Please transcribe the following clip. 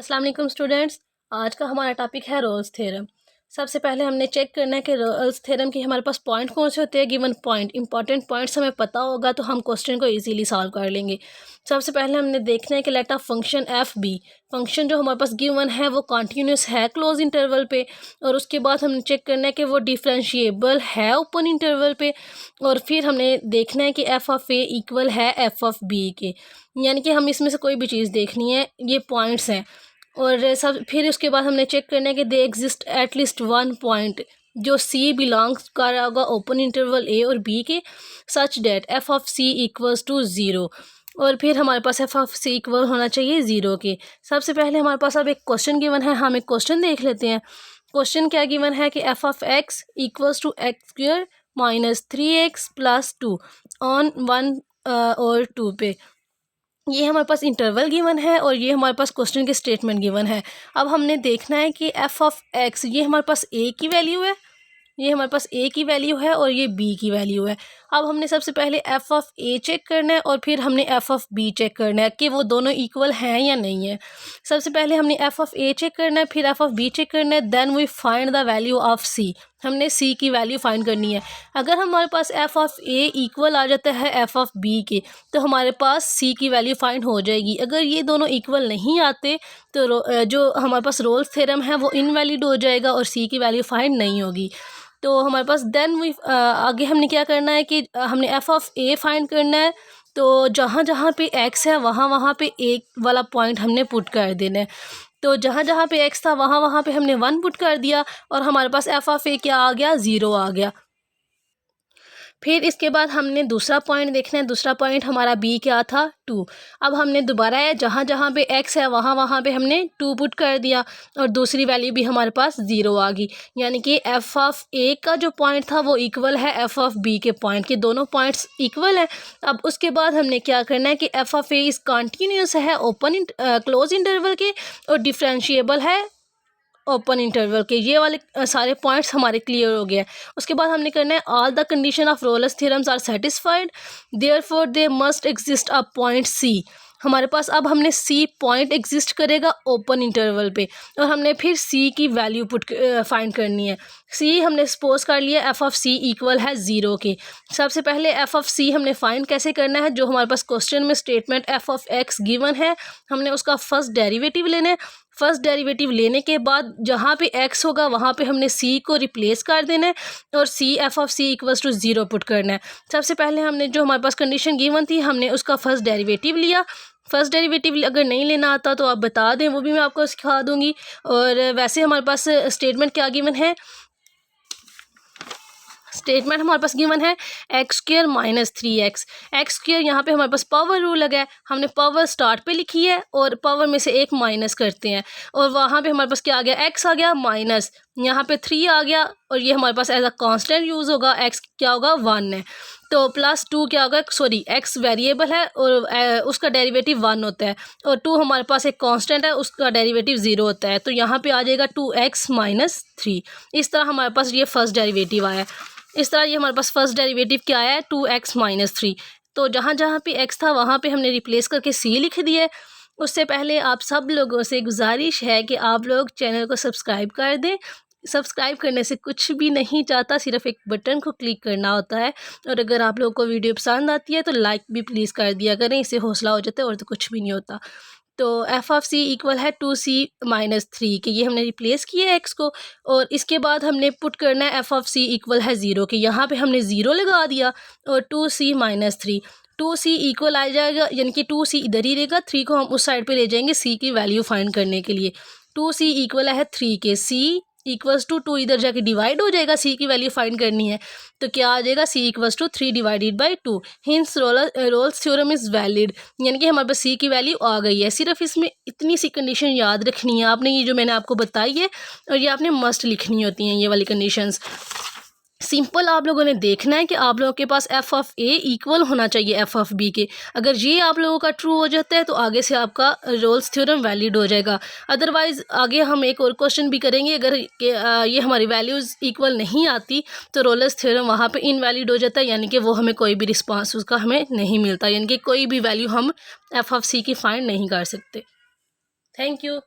अस्सलाम वालेकुम स्टूडेंट्स। आज का हमारा टॉपिक है रोल्स थ्योरम। सबसे पहले हमने चेक करना है कि रोल्स थ्योरम के हमारे पास पॉइंट कौन से होते हैं। गिवन पॉइंट इंपॉर्टेंट पॉइंट्स हमें पता होगा तो हम क्वेश्चन को इजीली सॉल्व कर लेंगे। सबसे पहले हमने देखना है कि let a function F be, function जो हमारे पास गिवन है वो कॉन्टीन्यूस है क्लोज इंटरवल पे, और उसके बाद हमने चेक करना है कि वो डिफरेंशिएबल है ओपन इंटरवल पे, और फिर हमने देखना है कि एफ ऑफ ए इक्वल है एफ ऑफ बी के, यानी कि हम इसमें से कोई भी चीज़ देखनी है, ये पॉइंट्स हैं। और सब फिर उसके बाद हमने चेक करना है कि they exist at least one point जो सी बिलोंग्स कर रहा होगा ओपन इंटरवल ए और बी के, such that f of c equals to zero, और फिर हमारे पास एफ ऑफ सी इक्वल होना चाहिए ज़ीरो के। सबसे पहले हमारे पास अब एक क्वेश्चन गिवन है, हम एक क्वेश्चन देख लेते हैं। क्वेश्चन क्या गिवन है कि F of X equals to X square minus 3x plus 2 on 1 और 2 पे। ये हमारे पास इंटरवल गिवन है और ये हमारे पास क्वेश्चन के स्टेटमेंट गिवन है। अब हमने देखना है कि एफ ऑफ एक्स, ये हमारे पास ए की वैल्यू है, ये हमारे पास ए की वैल्यू है और ये बी की वैल्यू है। अब हमने सबसे पहले एफ ऑफ ए चेक करना है और फिर हमने एफ ऑफ बी चेक करना है कि वो दोनों इक्वल हैं या नहीं है। सबसे पहले हमने एफ ऑफ ए चेक करना है, फिर एफ ऑफ बी चेक करना है, then we find the value of सी। हमने सी की वैल्यू फाइंड करनी है। अगर हमारे पास एफ ऑफ ए इक्वल आ जाता है एफ ऑफ बी के तो हमारे पास सी की वैल्यू फाइंड हो जाएगी। अगर ये दोनों इक्वल नहीं आते तो जो हमारे पास रोल्स थ्योरम है वो इनवैलिड हो जाएगा और सी की वैल्यू फाइंड नहीं होगी। तो हमारे पास देन वी आगे हमने क्या करना है कि हमने एफ ऑफ ए फाइंड करना है। तो जहाँ जहाँ पे एक्स है वहाँ वहाँ पे एक वाला पॉइंट हमने पुट कर देना है। तो जहाँ जहाँ पे एक्स था वहाँ वहाँ पे हमने 1 पुट कर दिया और हमारे पास एफ ऑफ ए क्या आ गया, 0 आ गया। फिर इसके बाद हमने दूसरा पॉइंट देखना है। दूसरा पॉइंट हमारा बी क्या था, 2। अब हमने दोबारा है जहाँ जहाँ पे एक्स है वहाँ वहाँ पे हमने 2 पुट कर दिया और दूसरी वैल्यू भी हमारे पास 0 आ गई, यानी कि एफ ऑफ ए का जो पॉइंट था वो इक्वल है एफ ऑफ बी के पॉइंट के, दोनों पॉइंट्स इक्वल है। अब उसके बाद हमने क्या करना है कि F of A is continuous है ओपन क्लोज इंटरवल के और डिफरेंशिएबल है ओपन इंटरवल के। ये वाले सारे पॉइंट्स हमारे क्लियर हो गए। उसके बाद हमने करना है all the condition of Rolle's theorems are satisfied therefore they must exist a point C. हमारे पास अब हमने सी पॉइंट एग्जिस्ट करेगा ओपन इंटरवल पे और हमने फिर सी की वैल्यू फाइंड करनी है। सी हमने सपोज कर लिया एफ ऑफ सी इक्वल है 0 के। सबसे पहले एफ ऑफ सी हमने फाइंड कैसे करना है, जो हमारे पास क्वेश्चन में statement F of x given है हमने उसका फर्स्ट डेरिवेटिव लेना है। फर्स्ट डेरिवेटिव लेने के बाद जहाँ पे x होगा वहाँ पे हमने c को रिप्लेस कर देना है और c F of c equals to 0 put करना है। सबसे पहले हमने जो हमारे पास कंडीशन गिवन थी हमने उसका फर्स्ट डेरिवेटिव लिया। फर्स्ट डेरिवेटिव अगर नहीं लेना आता तो आप बता दें, वो भी मैं आपको सिखा दूँगी। और वैसे हमारे पास स्टेटमेंट क्या गिवन है, स्टेटमेंट हमारे पास गिवन है x square minus 3x। X square यहाँ पे हमारे पास पावर रूल लगा है, हमने पावर स्टार्ट पे लिखी है और पावर में से एक माइनस करते हैं और वहाँ पे हमारे पास क्या आ गया, x आ गया माइनस, यहाँ पे 3 आ गया और ये हमारे पास एज अ कांस्टेंट यूज़ होगा, x क्या होगा 1 है। तो प्लस 2 क्या होगा, सॉरी x वेरिएबल है और उसका डेरिवेटिव 1 होता है और 2 हमारे पास एक कांस्टेंट है उसका डेरिवेटिव 0 होता है, तो यहाँ पे आ जाएगा 2x माइनस 3। इस तरह हमारे पास ये फर्स्ट डेरिवेटिव आया। इस तरह ये हमारे पास फर्स्ट डेरिवेटिव क्या आया है, 2x माइनस 3। तो जहाँ जहाँ पे x था वहाँ पे हमने रिप्लेस करके c लिख दिया है। उससे पहले आप सब लोगों से गुजारिश है कि आप लोग चैनल को सब्सक्राइब कर दें। सब्सक्राइब करने से कुछ भी नहीं चाहता, सिर्फ एक बटन को क्लिक करना होता है। और अगर आप लोगों को वीडियो पसंद आती है तो लाइक भी प्लीज़ कर दिया करें, इससे हौसला हो जाता है और तो कुछ भी नहीं होता। तो एफ ऑफ सी इक्वल है 2c माइनस 3 के, ये हमने रिप्लेस किया है एक्स को और इसके बाद हमने पुट करना है एफ ऑफ सी इक्वल है 0 के, यहाँ पे हमने 0 लगा दिया और 2c माइनस 3, 2c इक्वल आ जाएगा, यानी कि 2c इधर ही रहेगा, 3 को हम उस साइड पे ले जाएंगे c की वैल्यू फाइंड करने के लिए। 2c इक्वल है 3 के, c इक्वल्स टू 2 इधर जाके डिवाइड हो जाएगा, c की वैल्यू फाइंड करनी है तो क्या आ जाएगा, c equals to 3 divided by 2। Hence Rolle's theorem is valid, यानी कि हमारे पास c की वैल्यू आ गई है। सिर्फ इसमें इतनी सी कंडीशन याद रखनी है आपने, ये जो मैंने आपको बताई है और ये आपने मस्ट लिखनी होती हैं ये वाली कंडीशंस। सिंपल आप लोगों ने देखना है कि आप लोगों के पास एफ ऑफ ए इक्वल होना चाहिए एफ ऑफ बी के। अगर ये आप लोगों का ट्रू हो जाता है तो आगे से आपका रोल्स थ्योरम वैलिड हो जाएगा। अदरवाइज़ आगे हम एक और क्वेश्चन भी करेंगे, अगर ये हमारी वैल्यूज़ इक्वल नहीं आती तो रोल्स थ्योरम वहाँ पे इनवैलिड हो जाता है, यानी कि वो हमें कोई भी रिस्पांस उसका हमें नहीं मिलता, यानी कि कोई भी वैल्यू हम एफ ऑफ सी की फाइंड नहीं कर सकते। Thank you.